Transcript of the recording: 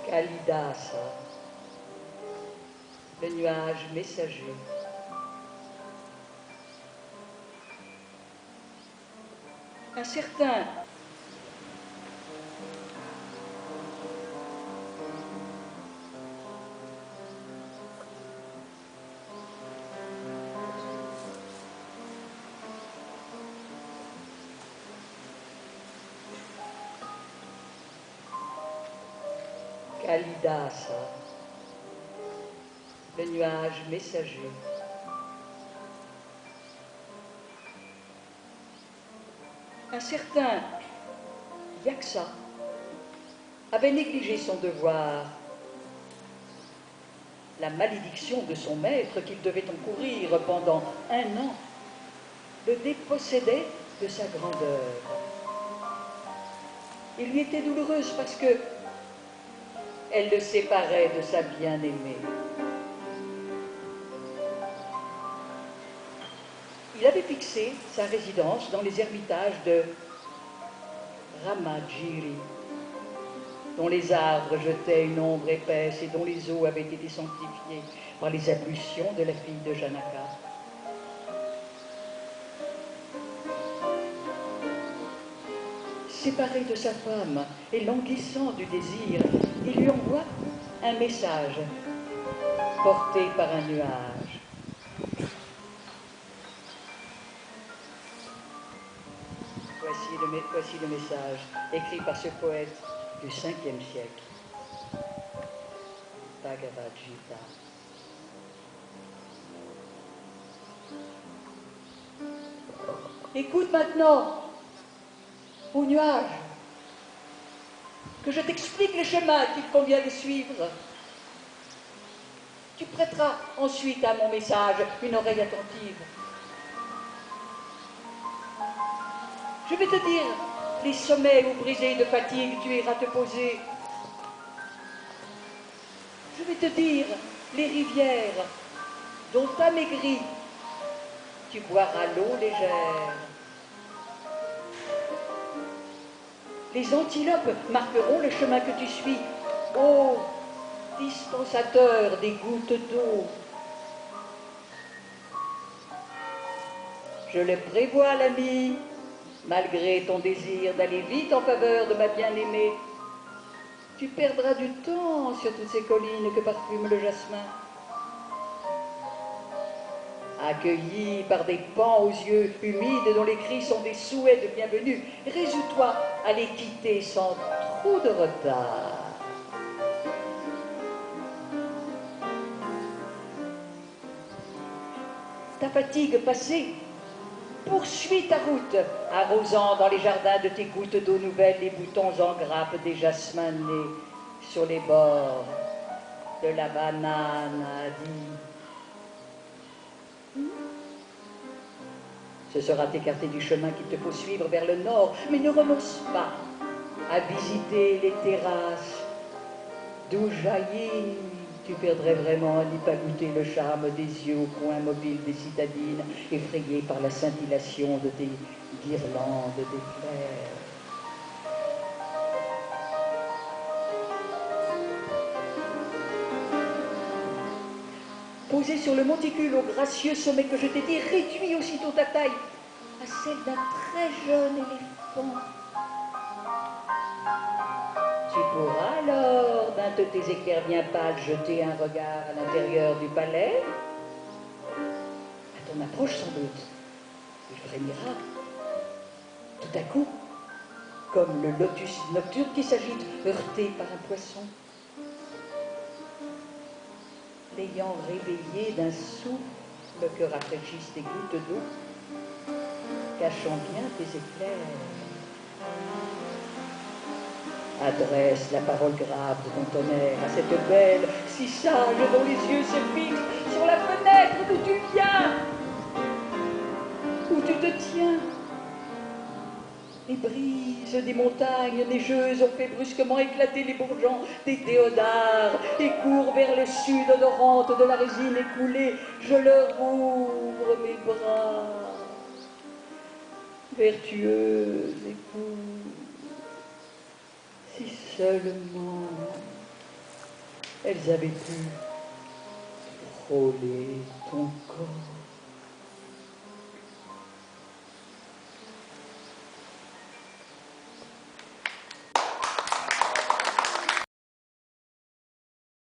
Kalidasa, le nuage messager. Un certain Kalidasa, le nuage messager. Un certain Yaksa avait négligé son devoir. La malédiction de son maître qu'il devait encourir pendant 1 an le dépossédait de sa grandeur. Il lui était douloureuse parce que elle le séparait de sa bien-aimée. Il avait fixé sa résidence dans les ermitages de Ramajiri, dont les arbres jetaient une ombre épaisse et dont les eaux avaient été sanctifiées par les ablutions de la fille de Janaka. Séparé de sa femme et languissant du désir, il lui envoie un message porté par un nuage. Voici le message écrit par ce poète du 5e siècle, Bhagavad Gita. Écoute maintenant, ô nuage, que je t'explique le chemin qu'il convient de suivre. Tu prêteras ensuite à mon message une oreille attentive. Je vais te dire les sommets où brisés de fatigue tu iras te poser. Je vais te dire les rivières dont amaigri tu boiras l'eau légère. Les antilopes marqueront le chemin que tu suis. Ô dispensateur des gouttes d'eau, je le prévois, l'ami, malgré ton désir d'aller vite en faveur de ma bien-aimée, tu perdras du temps sur toutes ces collines que parfume le jasmin. Accueilli par des pans aux yeux humides dont les cris sont des souhaits de bienvenue, résous-toi à les quitter sans trop de retard. Ta fatigue passée, poursuis ta route, arrosant dans les jardins de tes gouttes d'eau nouvelles les boutons en grappe des jasmins nés sur les bords de la banane Adi. Ce sera t'écarter du chemin qu'il te faut suivre vers le nord, mais ne renonce pas à visiter les terrasses d'où jaillit. Tu perdrais vraiment à n'y pas goûter le charme des yeux au coin mobile des citadines, effrayés par la scintillation de tes guirlandes d'éclairs. Posé sur le monticule au gracieux sommet que je t'ai dit, réduis aussitôt ta taille à celle d'un très jeune éléphant. Tu pourras alors, d'un de tes éclairs bien pâles, jeter un regard à l'intérieur du palais. À ton approche, sans doute, il frémira. Tout à coup, comme le lotus nocturne qui s'agite, heurté par un poisson. L'ayant réveillé d'un souffle que rafraîchissent tes gouttes d'eau, cachant bien tes éclairs. Adresse la parole grave de ton tonnerre à cette belle, si sage, dont les yeux se fixent sur la fenêtre d'où tu viens, où tu te tiens. Les brises des montagnes neigeuses ont fait brusquement éclater les bourgeons des déodars et courent vers le sud odorante de la résine écoulée. Je leur ouvre mes bras. Vertueuse épouse, si seulement elles avaient pu frôler ton corps.